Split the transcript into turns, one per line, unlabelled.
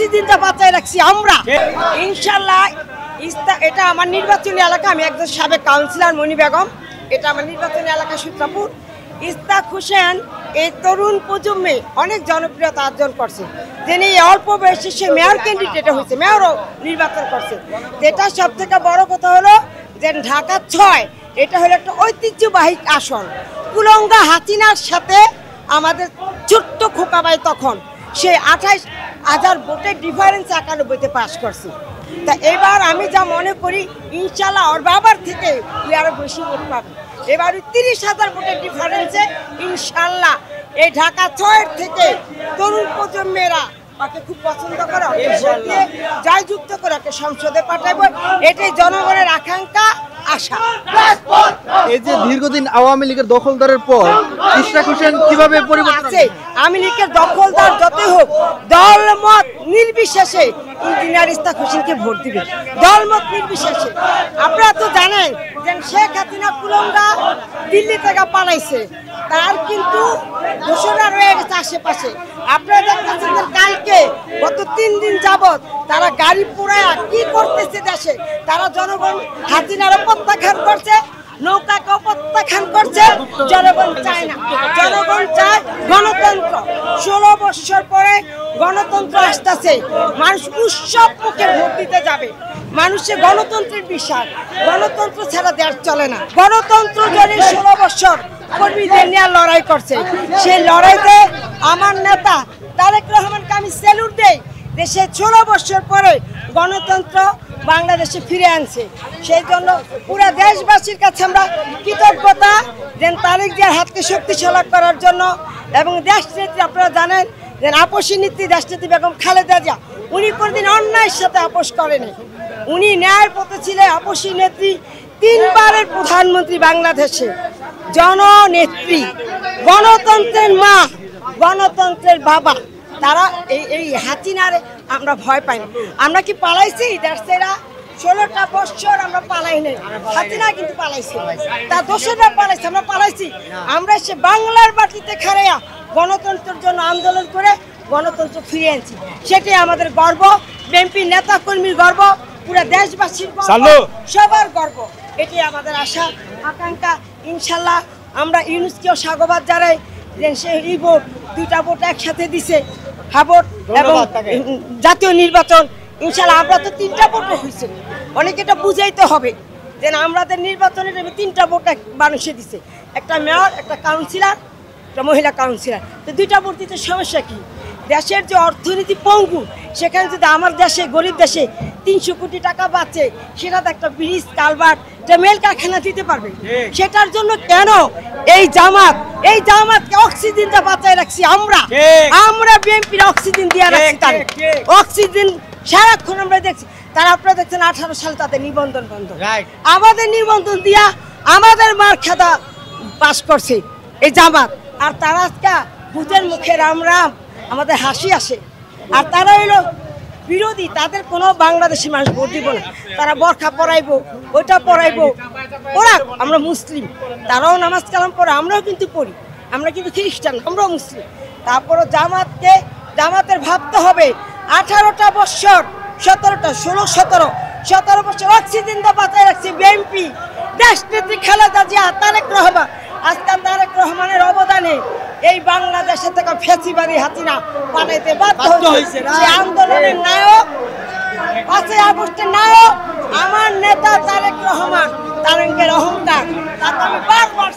অক্সিজেনটা বাঁচায় রাখছি আমরা ইনশাল্লাহ। এটা আমার নির্বাচনী এলাকা, আমি একজন সাবেক কাউন্সিলর মনি বেগম, এটা আমার নির্বাচনী এলাকা সূত্রাপুর। ইস্তাক হোসেন এই তরুণ প্রজন্মে অনেক জনপ্রিয়তা অর্জন করছে, যিনি অল্প বয়সে সে মেয়র ক্যান্ডিডেট হয়েছে, মেয়রও নির্বাচন করছে। যেটা সব থেকে বড় কথা হলো যে ঢাকা 6 এটা হলো একটা ঐতিহ্যবাহী আসন। কুলঙ্গা হাসিনার সাথে আমাদের ছোট্ট খোকাবাই তখন সে 28,000 ভোটের ডিফারেন্স 91-তে পাস করছে। তা এবার আমি যা মনে করি ইনশাল্লাহ ওর বাবার থেকে আরো বেশি ভোট পাবে। এবার 30,000 ভোটের ডিফারেন্সে ইনশাল্লাহ এই ঢাকা 6 থেকে তরুণ প্রজন্মেরা ওকে খুব পছন্দ করে, জয়যুক্ত করে ওকে সংসদে পাঠাবো, এটাই জনগণের আকাঙ্ক্ষা আশা।
এই যে দীর্ঘদিন আওয়ামী লীগের দখলদারের পর ইশরাক হোসেন কিভাবে পরিবর্তন
আছে? আওয়ামী লীগের দখলদার যতই হোক দলমত নির্বিশেষে ইঞ্জিনিয়ার ইশরাক হোসেনকে ভোট দিবে, দলমত নির্বিশেষে। আপনারা তো জানেন যে শেখ হাসিনা কুলঙ্গা দিল্লি থেকে পালাইছে, তার কিন্তু দোষরা রয়ে গেছে আশেপাশে। আপনারা দেখতেছেন কালকে গত 3 দিন যাবৎ তারা গাড়ি পোড়ায় কি করতেছে দেশে, তারা জনগণ হাসিনারও প্রত্যাখ্যান করছে, নৌকাকে প্রত্যাখ্যান করছে। জনগণ চায় না, জনগণ চায় গণতন্ত্র। 16 বছর পরে গণতন্ত্র আসতেছে, মানুষ উৎসব মুখে ভোট দিতে যাবে। মানুষের গণতন্ত্রের বিশ্বাস, গণতন্ত্র ছাড়া দেশ চলে না। গণতন্ত্র যদি 16 বছর কর্মীদের নিয়ে লড়াই করছে, সেই লড়াইতে আমার নেতা তারেক রহমানকে আমি স্যালুট দেই। দেশে 16 বছর পরে গণতন্ত্র বাংলাদেশে ফিরে আনছে, সেই জন্য পুরো দেশবাসীর কাছে আমরা কৃতজ্ঞতা দেন তারেক জিয়ার হাতকে শক্তিশালী করার জন্য। এবং দেশনেত্রী আপনারা জানেন যে আপসী নীতি দেশনেত্রী বেগম খালেদা জিয়া, উনি কোনদিন অন্যায়ের সাথে আপোষ করেনি, উনি ন্যায়ের পথে ছিলেন। আপসী নেত্রী 3 বারের প্রধানমন্ত্রী, বাংলাদেশে জননেত্রী, গণতন্ত্রের মা, গণতন্ত্রের বাবা। তারা এই হাসিনারে আমরা ভয় পাই না। আমরা কি পালাইছি? দেশরা 16টা বছর আমরা পালাই নাই, হাসিনা কিন্তু পালাইছে, তার দোষরা পালাইছে, আমরা পালাইছি। আমরা সে বাংলার মাটিতে খাড়াইয়া গণতন্ত্রের জন্য আন্দোলন করে গণতন্ত্র ফিরে আনছি, সেটাই আমাদের গর্ব, বিএনপির নেতা কর্মীর গর্ব, পুরো দেশবাসীর গর্ব, সবার গর্ব। এটি আমাদের আশা আকাঙ্ক্ষা। ইনশাল্লাহ আমরা ইউনুসকেও স্বাগত জানাই যে সে এই ভোট 2টা ভোট একসাথে দিছে, ভোট এবং জাতীয় নির্বাচন। ইনশাল্লাহ আমরা তো 3টা ভোট হয়েছে, অনেকে এটা বুঝাইতে হবে যে আমাদের নির্বাচনের 3টা ভোট মানুষে দিছে, একটা মেয়র, একটা কাউন্সিলর, একটা মহিলা কাউন্সিলর। তো 2টা ভোট দিতে সমস্যা কি? দেশের যে অর্থনীতি পঙ্গু, সেখানে যদি আমার দেশে গরিব দেশে 300 কোটি টাকা বাঁচে, সেটা তো একটা ব্রিজ, কালভার্ট, মেল কারখানা দিতে পারবে। সেটার জন্য কেন এই জামাতকে অক্সিজেনটা বাঁচায় রাখছি আমরা বিএনপির অক্সিজেন দিয়ে রাখছি, তার অক্সিজেন সারাক্ষণ আমরা দেখছি। তারা আপনারা দেখছেন 18 সালে তাদের নিবন্ধন বন্ধ, আমাদের নিবন্ধন দিয়া আমাদের মার খাতা পাস করছে এই জামাত। আর তারা আজকে ভূতের মুখে রাম রাম আমাদের হাসি আসে। আর তারা হইলো বিরোধী, তাদের কোনো বাংলাদেশি মানুষ ভোট দিব না। তারা বরখা পরাইবো, ওইটা পরাইবো, ওরা আমরা মুসলিম, তারাও নামাজ কালাম পড়ে, আমরাও কিন্তু পড়ি, আমরা কিন্তু খ্রিস্টান, আমরাও মুসলিম। তারপরও জামাতের ভাবতে হবে 18টা বছর, 17 বছর অক্সিজেনটা বাঁচায় রাখছে বিএনপি, দেশনেত্রী খালেদা জিয়া, তারেক রহমান। আজকে তারেক রহমানের অবদানে এই বাংলাদেশে থেকে ফেসিবাদী হাসিনা পালাইতে বাধ্য হয়েছে। সেই আন্দোলনের নায়ক, 5ই আগস্টের নায়ক আমার নেতা তারেক রহমান, তারেকের অহংকার, তাকে আমি বারবার